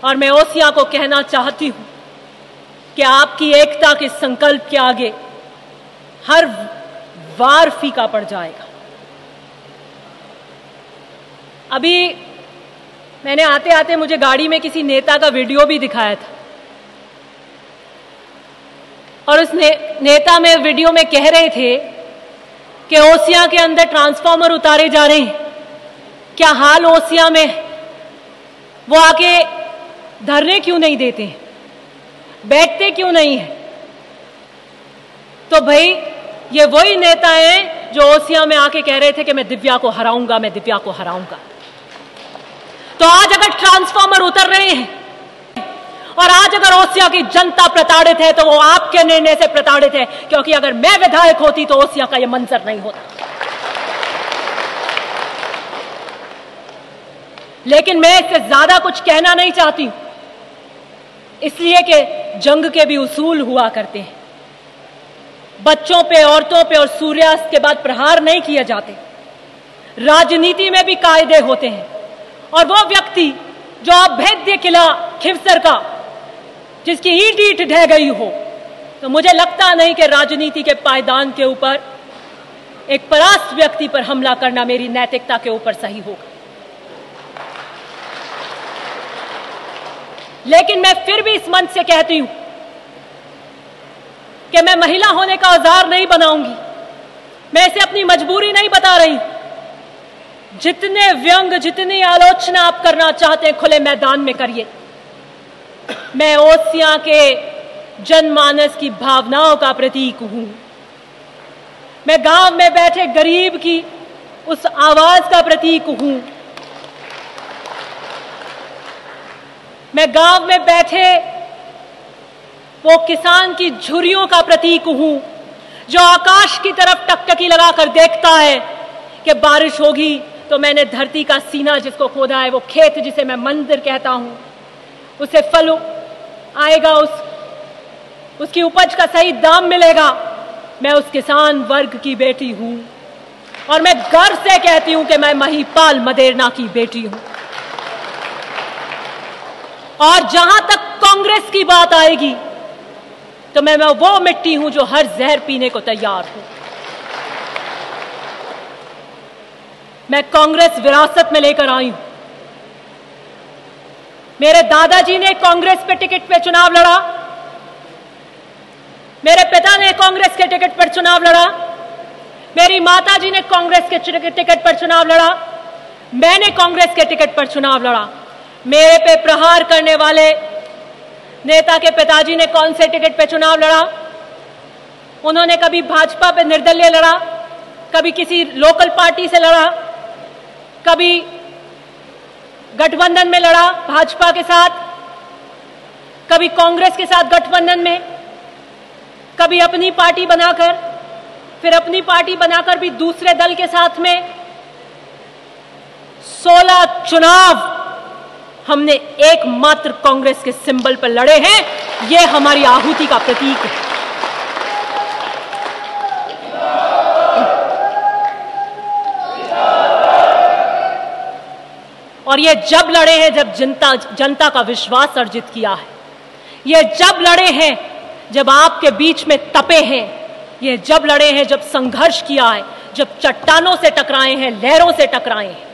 और मैं ओसियां को कहना चाहती हूं कि आपकी एकता के संकल्प के आगे हर वार फीका पड़ जाएगा। अभी मैंने आते आते मुझे गाड़ी में किसी नेता का वीडियो भी दिखाया था और उस नेता में वीडियो में कह रहे थे कि ओसियां के अंदर ट्रांसफार्मर उतारे जा रहे हैं। क्या हाल ओसियां में, वो आके धरने क्यों नहीं देते हैं, बैठते क्यों नहीं है? तो भाई ये वही नेता हैं जो ओसियां में आके कह रहे थे कि मैं दिव्या को हराऊंगा, मैं दिव्या को हराऊंगा। तो आज अगर ट्रांसफार्मर उतर रहे हैं और आज अगर ओसियां की जनता प्रताड़ित है तो वो आपके निर्णय से प्रताड़ित है, क्योंकि अगर मैं विधायक होती तो ओसियां का ये मंजर नहीं होता। लेकिन मैं इससे ज्यादा कुछ कहना नहीं चाहती, इसलिए कि जंग के भी उसूल हुआ करते हैं। बच्चों पे, औरतों पे और सूर्यास्त के बाद प्रहार नहीं किए जाते। राजनीति में भी कायदे होते हैं और वो व्यक्ति जो अभेद्य किला खिवसर का, जिसकी ईंट ईंट ढह गई हो, तो मुझे लगता नहीं कि राजनीति के पायदान के ऊपर एक परास्त व्यक्ति पर हमला करना मेरी नैतिकता के ऊपर सही होगा। लेकिन मैं फिर भी इस मंच से कहती हूं कि मैं महिला होने का औजार नहीं बनाऊंगी। मैं इसे अपनी मजबूरी नहीं बता रही। जितने व्यंग, जितनी आलोचना आप करना चाहते हैं खुले मैदान में करिए। मैं ओसियां के जनमानस की भावनाओं का प्रतीक हूं। मैं गांव में बैठे गरीब की उस आवाज का प्रतीक हूं। मैं गांव में बैठे वो किसान की झुर्रियों का प्रतीक हूं जो आकाश की तरफ टकटकी लगाकर देखता है कि बारिश होगी तो मैंने धरती का सीना जिसको खोदा है, वो खेत जिसे मैं मंदिर कहता हूं, उसे फल आएगा, उसकी उपज का सही दाम मिलेगा। मैं उस किसान वर्ग की बेटी हूं और मैं गर्व से कहती हूं कि मैं महिपाल मदेरना की बेटी हूं। और जहां तक कांग्रेस की बात आएगी तो मैं वो मिट्टी हूं जो हर जहर पीने को तैयार हूं। मैं कांग्रेस विरासत में लेकर आई हूं। मेरे दादाजी ने कांग्रेस पे टिकट पे चुनाव लड़ा, मेरे पिता ने कांग्रेस के टिकट पर चुनाव लड़ा, मेरी माताजी ने कांग्रेस के टिकट पर चुनाव लड़ा, मैंने कांग्रेस के टिकट पर चुनाव लड़ा। मेरे पे प्रहार करने वाले नेता के पिताजी ने कौन से टिकट पे चुनाव लड़ा? उन्होंने कभी भाजपा पे निर्दलीय लड़ा, कभी किसी लोकल पार्टी से लड़ा, कभी गठबंधन में लड़ा भाजपा के साथ, कभी कांग्रेस के साथ गठबंधन में, कभी अपनी पार्टी बनाकर, फिर अपनी पार्टी बनाकर भी दूसरे दल के साथ में। 16 चुनाव हमने एकमात्र कांग्रेस के सिंबल पर लड़े हैं। यह हमारी आहुति का प्रतीक है। और ये जब लड़े हैं जब जनता का विश्वास अर्जित किया है। ये जब लड़े हैं जब आपके बीच में तपे हैं। ये जब लड़े हैं जब संघर्ष किया है, जब चट्टानों से टकराए हैं, लहरों से टकराए हैं।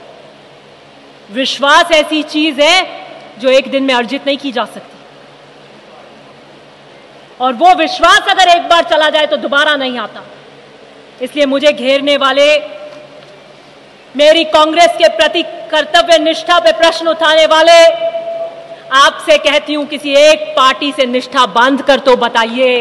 विश्वास ऐसी चीज है जो एक दिन में अर्जित नहीं की जा सकती, और वो विश्वास अगर एक बार चला जाए तो दोबारा नहीं आता। इसलिए मुझे घेरने वाले, मेरी कांग्रेस के प्रति कर्तव्य निष्ठा पे प्रश्न उठाने वाले, आपसे कहती हूं किसी एक पार्टी से निष्ठा बांध कर तो बताइए।